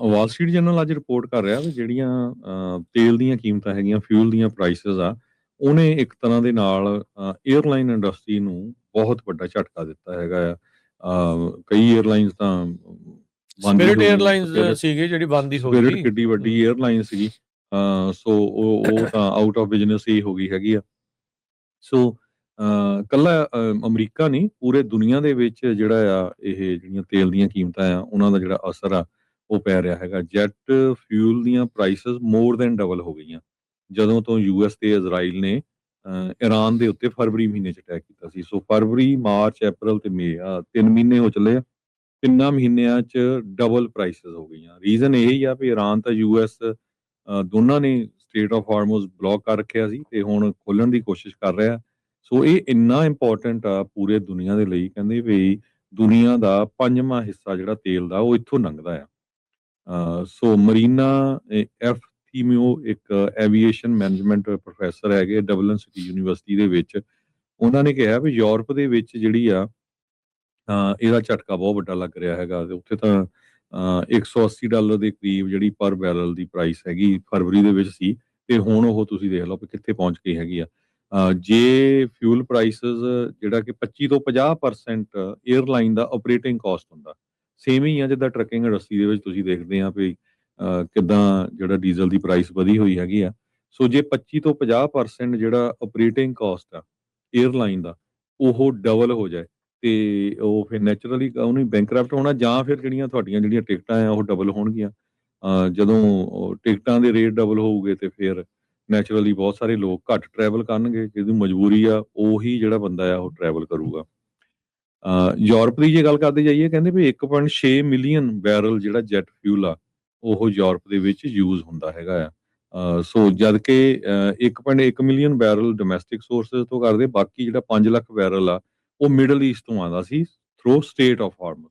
Wall Street general ਅੱਜ report ਕਰ ਰਿਹਾ ਵੀ ਜਿਹੜੀਆਂ ਤੇਲ ਦੀਆਂ ਕੀਮਤਾਂ ਹੈਗੀਆਂ, ਫਿਊਲ ਦੀਆਂ ਪ੍ਰਾਈਸਿਸ ਆ, ਉਹਨੇ ਇੱਕ ਤਰ੍ਹਾਂ ਦੇ ਨਾਲ 에ਅਰਲਾਈਨ ਇੰਡਸਟਰੀ ਨੂੰ ਬਹੁਤ ਵੱਡਾ ਝਟਕਾ ਦਿੱਤਾ ਹੈਗਾ ਆ। ਕਈ 에ਅਰਲਾਈਨਸ ਤਾਂ ਬੰਦ ਹੀ ਸਪਿਰਿਟ ਹੋ ਗਈਆਂ। 에ਅਰਲਾਈਨਸ ਸੀਗੀ ਜਿਹੜੀ ਬੰਦ ਹੀ ਹੋ ਗਈ ਸਪਿਰਿਟ ਸੀ। ਕਿੱਡੀ ਵੱਡੀ 에ਅਰਲਾਈਨ ਸੀਗੀ, ਸੋ ਉਹ ਤਾਂ ਆਊਟ ਆਫ ਬਿਜ਼ਨਸ ਹੀ ਹੋ ਗਈ ਹੈਗੀ ਆ। ਸੋ ਕੱਲਾ ਅਮਰੀਕਾ ਨਹੀਂ, ਪੂਰੇ ਦੁਨੀਆ ਦੇ ਵਿੱਚ ਜਿਹੜਾ ਆ ਇਹ ਜਿਹੜੀਆਂ ਤੇਲ ਦੀਆਂ ਕੀਮਤਾਂ ਆ, ਉਹਨਾਂ ਦਾ ਜਿਹੜਾ ਅਸਰ ਆ ਉਹ ਪੈ ਰਿਹਾ ਹੈਗਾ। ਜੈਟ ਫਿਊਲ ਦੀਆਂ ਪ੍ਰਾਈਸਿਸ ਮੋਰ ਦੈਨ ਡਬਲ ਹੋ ਗਈਆਂ ਜਦੋਂ ਤੋਂ ਯੂਐਸ ਤੇ ਇਜ਼ਰਾਈਲ ਨੇ ਈਰਾਨ ਦੇ ਉੱਤੇ ਫਰਵਰੀ ਮਹੀਨੇ 'ਚ ਅਟੈਕ ਕੀਤਾ ਸੀ। ਸੋ ਫਰਵਰੀ, ਮਾਰਚ, ਅਪ੍ਰੈਲ ਤੇ ਮਈ 3 ਮਹੀਨੇ ਹੋ ਚੱਲੇ ਆ। 3 ਮਹੀਨਿਆਂ 'ਚ ਡਬਲ ਪ੍ਰਾਈਸਿਸ ਹੋ ਗਈਆਂ। ਰੀਜ਼ਨ ਇਹ ਹੀ ਆ ਵੀ ਈਰਾਨ ਤਾਂ ਯੂਐਸ ਦੋਨਾਂ ਨੇ ਸਟ੍ਰੇਟ ਆਫ ਹਾਰਮੋਜ਼ ਬਲੌਕ ਕਰ ਰੱਖਿਆ ਸੀ ਤੇ ਹੁਣ ਖੋਲ੍ਹਣ ਦੀ ਕੋਸ਼ਿਸ਼ ਕਰ ਰਿਹਾ। ਸੋ ਇਹ ਇੰਨਾ ਇੰਪੋਰਟੈਂਟ ਆ ਪੂਰੇ ਦੁਨੀਆ ਦੇ ਲਈ, ਕਹਿੰਦੇ ਵੀ ਦੁਨੀਆ ਦਾ 5ਵਾਂ ਹਿੱਸਾ ਜਿਹੜਾ ਤੇਲ ਦਾ ਉਹ ਇੱਥੋਂ ਲੰਘਦਾ ਆ। ਸੋ ਮਰੀਨਾ ਐਫ ਥੀਮਿਓ ਇੱਕ ਐਵੀਏਸ਼ਨ ਮੈਨੇਜਮੈਂਟ ਪ੍ਰੋਫੈਸਰ ਹੈਗੇ ਡਬਲਿਨ ਸਿਟੀ ਯੂਨੀਵਰਸਿਟੀ ਦੇ ਵਿੱਚ, ਉਹਨਾਂ ਨੇ ਕਿਹਾ ਵੀ ਯੂਰਪ ਦੇ ਵਿੱਚ ਜਿਹੜੀ ਆ ਇਹਦਾ ਝਟਕਾ ਬਹੁਤ ਵੱਡਾ ਲੱਗ ਰਿਹਾ ਹੈਗਾ। ਤੇ ਉੱਥੇ ਤਾਂ $180 ਦੇ ਕਰੀਬ ਜਿਹੜੀ ਪਰ ਬੈਰਲ ਦੀ ਪ੍ਰਾਈਸ ਹੈਗੀ ਫਰਵਰੀ ਦੇ ਵਿੱਚ ਸੀ, ਤੇ ਹੁਣ ਉਹ ਤੁਸੀਂ ਦੇਖ ਲਓ ਕਿ ਕਿੱਥੇ ਪਹੁੰਚ ਗਈ ਹੈਗੀ ਆ। ਜੇ ਫਿਊਲ ਪ੍ਰਾਈਸਿਸ ਜਿਹੜਾ ਕਿ 25 ਤੋਂ 50% 에ਅਰਲਾਈਨ ਦਾ ਆਪਰੇਟਿੰਗ ਕਾਸਟ ਹੁੰਦਾ, ਸੇਮ ਹੀ ਆ ਜਿੱਦਾਂ ਟਰੱਕਿੰਗ ਇੰਡਸਟਰੀ ਦੇ ਵਿੱਚ ਤੁਸੀਂ ਦੇਖਦੇ ਆ ਵੀ ਕਿੱਦਾਂ ਜਿਹੜਾ ਡੀਜ਼ਲ ਦੀ ਪ੍ਰਾਈਸ ਵਧੀ ਹੋਈ ਹੈਗੀ ਆ। ਸੋ ਜੇ 25 ਤੋਂ 50% ਜਿਹੜਾ ਆਪਰੇਟਿੰਗ ਕਾਸਟ ਆ 에ਅਰਲਾਈਨ ਦਾ ਉਹ ਡਬਲ ਹੋ ਜਾਏ ਤੇ ਉਹ ਫਿਰ ਨੈਚੁਰਲੀ ਉਹਨੂੰ ਬੈਂਕਰਪਟ ਹੋਣਾ, ਜਾਂ ਫਿਰ ਜਿਹੜੀਆਂ ਤੁਹਾਡੀਆਂ ਜਿਹੜੀਆਂ ਟਿਕਟਾਂ ਆ ਉਹ ਡਬਲ ਹੋਣਗੀਆਂ। ਜਦੋਂ ਟਿਕਟਾਂ ਦੇ ਰੇਟ ਡਬਲ ਹੋਊਗੇ ਤੇ ਫਿਰ ਨੈਚੁਰਲੀ ਬਹੁਤ ਸਾਰੇ ਲੋਕ ਘੱਟ ਟਰੈਵਲ ਕਰਨਗੇ, ਜਿਹਦੀ ਮਜਬੂਰੀ ਆ ਉਹੀ ਜਿਹੜਾ ਬੰਦਾ ਆ ਉਹ ਟਰੈਵਲ ਕਰੂਗਾ। ਯੂਰਪ ਦੀ ਜੇ ਗੱਲ ਕਰਦੇ ਜਾਈਏ, ਕਹਿੰਦੇ ਵੀ 1.6 ਮਿਲੀਅਨ ਬੈਰਲ ਜਿਹੜਾ ਜੈਟ ਫਿਊਲ ਆ ਉਹ ਯੂਰਪ ਦੇ ਵਿੱਚ ਯੂਜ਼ ਹੁੰਦਾ ਹੈਗਾ ਆ। ਸੋ ਜਦ ਕਿ 1.1 ਮਿਲੀਅਨ ਬੈਰਲ ਡੋਮੈਸਟਿਕ ਸੋਰਸਸ ਤੋਂ ਕਰਦੇ, ਬਾਕੀ ਜਿਹੜਾ 5 ਲੱਖ ਬੈਰਲ ਆ ਉਹ ਮਿਡਲ ਈਸਟ ਤੋਂ ਆਉਂਦਾ ਸੀ ਥਰੂ ਸਟੇਟ ਆਫ ਹਾਰਮਜ਼।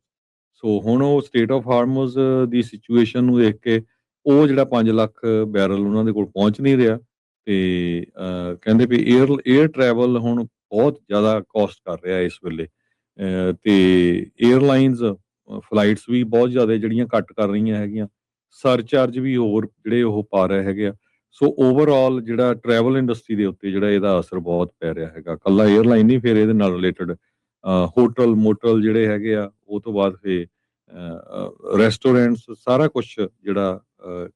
ਸੋ ਹੁਣ ਉਹ ਸਟੇਟ ਆਫ ਹਾਰਮਜ਼ ਦੀ ਸਿਚੁਏਸ਼ਨ ਨੂੰ ਦੇਖ ਕੇ ਉਹ ਜਿਹੜਾ 5 ਲੱਖ ਬੈਰਲ ਉਹਨਾਂ ਦੇ ਕੋਲ ਪਹੁੰਚ ਨਹੀਂ ਰਿਹਾ, ਤੇ ਕਹਿੰਦੇ ਵੀ ਏਅਰ ਟਰੈਵਲ ਹੁਣ ਬਹੁਤ ਜ਼ਿਆਦਾ ਕੋਸਟ ਕਰ ਰਿਹਾ ਇਸ ਵੇਲੇ। ਤੇ ਏਅਰਲਾਈਨਸ ਫਲਾਈਟਸ ਵੀ ਬਹੁਤ ਜ਼ਿਆਦਾ ਜਿਹੜੀਆਂ ਘੱਟ ਕਰ ਰਹੀਆਂ ਹੈਗੀਆਂ, ਸਰਚਾਰਜ ਵੀ ਹੋਰ ਜਿਹੜੇ ਉਹ ਪਾ ਰਹੇ ਹੈਗੇ ਆ। ਸੋ ਓਵਰਆਲ ਜਿਹੜਾ ਟਰੈਵਲ ਇੰਡਸਟਰੀ ਦੇ ਉੱਤੇ ਜਿਹੜਾ ਇਹਦਾ ਅਸਰ ਬਹੁਤ ਪੈ ਰਿਹਾ ਹੈਗਾ। ਕੱਲਾ ਏਅਰਲਾਈਨ ਨਹੀਂ, ਫਿਰ ਇਹਦੇ ਨਾਲ ਰਿਲੇਟਡ ਹੋਟਲ ਮੋਟਲ ਜਿਹੜੇ ਹੈਗੇ ਆ, ਉਹ ਤੋਂ ਬਾਅਦ ਫਿਰ ਰੈਸਟੋਰੈਂਟਸ, ਸਾਰਾ ਕੁਛ ਜਿਹੜਾ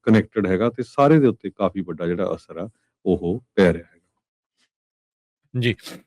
ਕਨੈਕਟਡ ਹੈਗਾ, ਤੇ ਸਾਰੇ ਦੇ ਉੱਤੇ ਕਾਫੀ ਵੱਡਾ ਜਿਹੜਾ ਅਸਰ ਆ ਉਹ ਪੈ ਰਿਹਾ ਹੈਗਾ। ਜੀ।